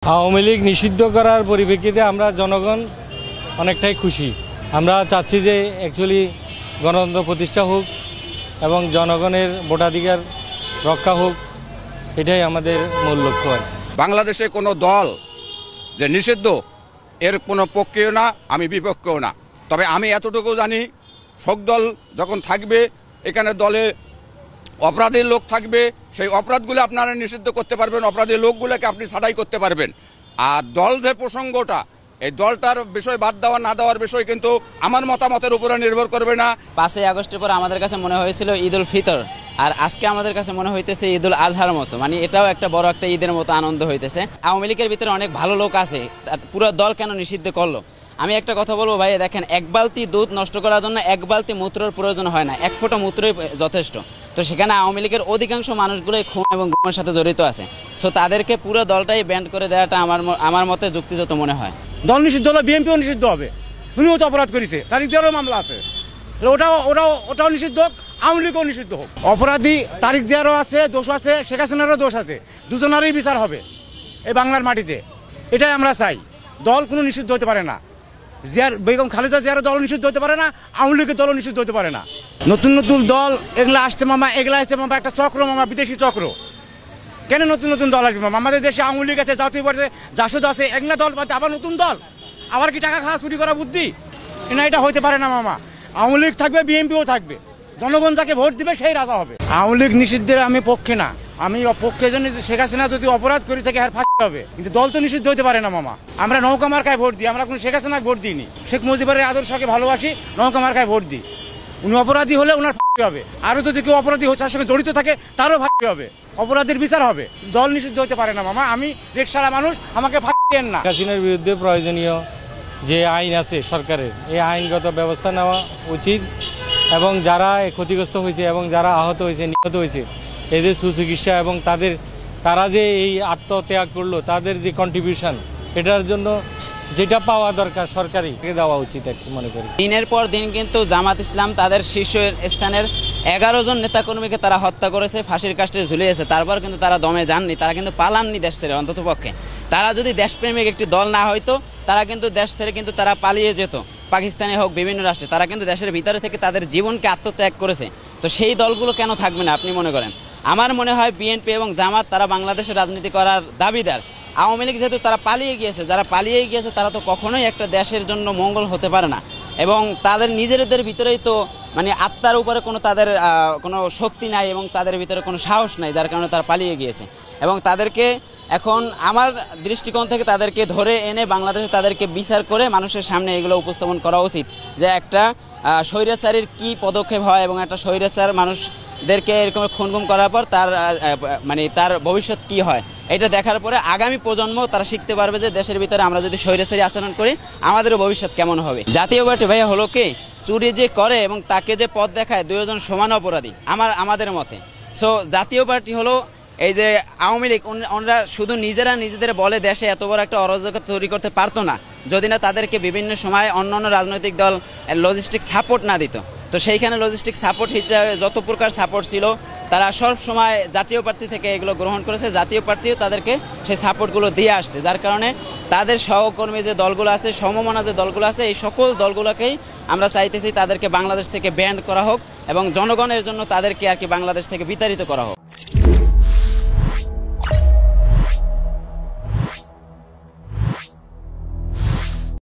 আওয়ামী লীগ নিষিদ্ধ করার পরিপ্রেক্ষিতে আমরা জনগণ অনেকটাই খুশি। আমরা চাচ্ছি যে অ্যাকচুয়ালি গণতন্ত্র প্রতিষ্ঠা হোক এবং জনগণের ভোটাধিকার রক্ষা হোক, এটাই আমাদের মূল লক্ষ্য। বাংলাদেশে কোনো দল যে নিষিদ্ধ এর কোনো পক্ষেও না, আমি বিপক্ষেও না। তবে আমি এতটুকু জানি, সব দল যখন থাকবে এখানে দলে অপরাধী লোক থাকবে, সেই অপরাধগুলো আপনারা নিষিদ্ধ করতে পারবেন, অপরাধী লোকগুলোকে আপনি ছাঁটাই করতে পারবেন। আর দল যে প্রসঙ্গটা, এই দলটার বিষয় বাদ দেওয়া না দেওয়ার বিষয় কিন্তু আমার মতামতের উপরে নির্ভর করবে না। 5ই আগস্টের পর আমাদের কাছে মনে হয়েছিল ঈদ উল ফিতর, আর আজকে আমাদের কাছে মনে হইতেছে ঈদ উল আজহার মতো, মানে এটাও একটা বড় একটা ঈদের মতো আনন্দ হইতেছে। আওয়ামী লীগের ভিতরে অনেক ভালো লোক আছে, পুরো দল কেন নিষিদ্ধ করলো? আমি একটা কথা বলবো ভাই, দেখেন, এক বালতি দুধ নষ্ট করার জন্য এক বালতি মূত্রের প্রয়োজন হয় না, এক ফোঁটা মূত্রই যথেষ্ট। তো সেখানে আওয়ামী লীগের অধিকাংশ মানুষগুলোই খুন এবং গুমের সাথে জড়িত আছে। সো তাদেরকে পুরো দলটাই ব্যান্ড করে দেওয়াটা আমার মতে যুক্তিযুক্ত মনে হয়। দল নিষিদ্ধ হলে বিএনপিও নিষিদ্ধ হবে, উনিও তো অপরাধ করেছে, তার জিয়ারও মামলা আছে, ওটাও নিষিদ্ধ হোক, আওয়ামী লীগও নিষিদ্ধ হোক। অপরাধী তারিক জিয়ারও আছে, দোষ আছে, শেখ হাসিনারও দোষ আছে, দুজনেরই বিচার হবে এই বাংলার মাটিতে। এটাই আমরা চাই। দল কোনো নিষিদ্ধ হতে পারে না। বেগম খালেদা জিয়ার দল নিষিদ্ধ হতে পারে না, আওয়ামী লীগের দল নিষিদ্ধ হতে পারে না। নতুন নতুন দল এগুলা আসছে মামা, এগুলা আসছে মামা, একটা চক্র মামা, বিদেশি চক্র। কেন নতুন নতুন দল আসবে মামা? আমাদের দেশে আওয়ামী লীগ আছে, জাতীয় পার্টি, জাসদ আছে, এগুলা দল বাদে আবার নতুন দল, আবার কি টাকা খাওয়া চুরি করা বুদ্ধি? না, এটা হইতে পারে না মামা। আওয়ামী লীগ থাকবে, বিএনপিও থাকবে, জনগণ যাকে ভোট দিবে সেই রাজা হবে। আওয়ামী লীগ নিষিদ্ধের আমি পক্ষে না, আমি পক্ষে জন্য শেখ হাসিনা যদি অপরাধ করি থাকে আর ফাঁসি হবে, কিন্তু দল তো নিষিদ্ধ হতে পারে না মামা। আমরা নৌকা মার্কায় ভোট দিই, আমরা কোনো শেখ হাসিনাকে ভোট দিইনি। শেখ মুজিবের আদর্শকে ভালোবাসি, নৌকা মার্কায় ভোট দিই। উনি অপরাধী হলে ওনার ফাঁসি হবে, আরও যদি কেউ অপরাধী তার সঙ্গে জড়িত থাকে তারও ফাঁসি হবে, অপরাধীর বিচার হবে। দল নিষিদ্ধ হতে পারে না মামা। আমি রিকশালা মানুষ, আমাকে ফাঁসি দেন না। হাসিনার বিরুদ্ধে প্রয়োজনীয় যে আইন আছে সরকারের, এই আইনগত ব্যবস্থা নেওয়া উচিত এবং যারা ক্ষতিগ্রস্ত হয়েছে এবং যারা আহত হয়েছে, নিহত হয়েছে, এদের সুচিকিৎসা এবং তারা যে এই আত্মত্যাগ করলো, তাদের যে কন্ট্রিবিউশন, এটার জন্য যেটা পাওয়া দরকার সরকারি দেওয়া উচিত আর কি মনে করি। দিনের পর দিন কিন্তু জামাত ইসলাম তাদের শীর্ষ স্থানের 11 জন নেতাকর্মীকে তারা হত্যা করেছে, ফাঁসির কাস্টে ঝুলিয়েছে। তারপর কিন্তু তারা দমে যাননি, তারা কিন্তু পালাননি দেশ ছেড়ে। অন্তত পক্ষে তারা যদি দেশপ্রেমিক একটি দল না হইতো, তারা কিন্তু দেশ ছেড়ে কিন্তু তারা পালিয়ে যেত, পাকিস্তানে হোক, বিভিন্ন রাষ্ট্রে। তারা কিন্তু দেশের ভিতরে থেকে তাদের জীবনকে আত্মত্যাগ করেছে। তো সেই দলগুলো কেন থাকবে না আপনি মনে করেন? আমার মনে হয় বিএনপি এবং জামাত তারা বাংলাদেশের রাজনীতি করার দাবিদার। আওয়ামী লীগ যেহেতু তারা পালিয়ে গিয়েছে, যারা পালিয়ে গিয়েছে তারা তো কখনোই একটা দেশের জন্য মঙ্গল হতে পারে না। এবং তাদের নিজেদের ভিতরেই তো মানে আত্মার উপরে তাদের কোনো শক্তি নাই এবং তাদের ভিতরে কোনো সাহস নাই, যার কারণে তারা পালিয়ে গিয়েছে। এবং তাদেরকে এখন আমার দৃষ্টিকোণ থেকে তাদেরকে ধরে এনে বাংলাদেশে তাদেরকে বিচার করে মানুষের সামনে এগুলো উপস্থাপন করা উচিত, যে একটা স্বৈরাচারীর কী পদক্ষেপ হয় এবং একটা স্বৈরাচার মানুষদেরকে এরকম খুনগুম করার পর তার ভবিষ্যৎ কি হয়, এটা দেখার পরে আগামী প্রজন্ম তারা শিখতে পারবে যে দেশের ভিতরে আমরা যদি স্বৈরাচারী আচরণ করি আমাদেরও ভবিষ্যৎ কেমন হবে। জাতীয় পার্টি ভাইয়া হলো কি, চুরি যে করে এবং তাকে যে পথ দেখায়, দুজন সমান অপরাধী আমাদের মতে। সো জাতীয় পার্টি হলো এই যে আওয়ামী লীগ, ওনারা শুধু নিজেদের বলে দেশে এত বড় একটা অরাজকতা তৈরি করতে পারতো না যদি না তাদেরকে বিভিন্ন সময় অন্যান্য রাজনৈতিক দল লজিস্টিক সাপোর্ট না দিত। তো সেইখানে লজিস্টিক সাপোর্ট হিসেবে যত প্রকার সাপোর্ট ছিল তারা সব সময় জাতীয় পার্টি থেকে এগুলো গ্রহণ করেছে। জাতীয় পার্টিও তাদেরকে সেই সাপোর্টগুলো দিয়ে আসছে, যার কারণে তাদের সহকর্মী যে দলগুলো আছে, সমমনা যে দলগুলো আছে, এই সকল দলগুলোকেই আমরা চাইতেছি তাদেরকে বাংলাদেশ থেকে ব্যান্ড করা হোক এবং জনগণের জন্য তাদেরকে আর কি বাংলাদেশ থেকে বিতাড়িত করা হোক।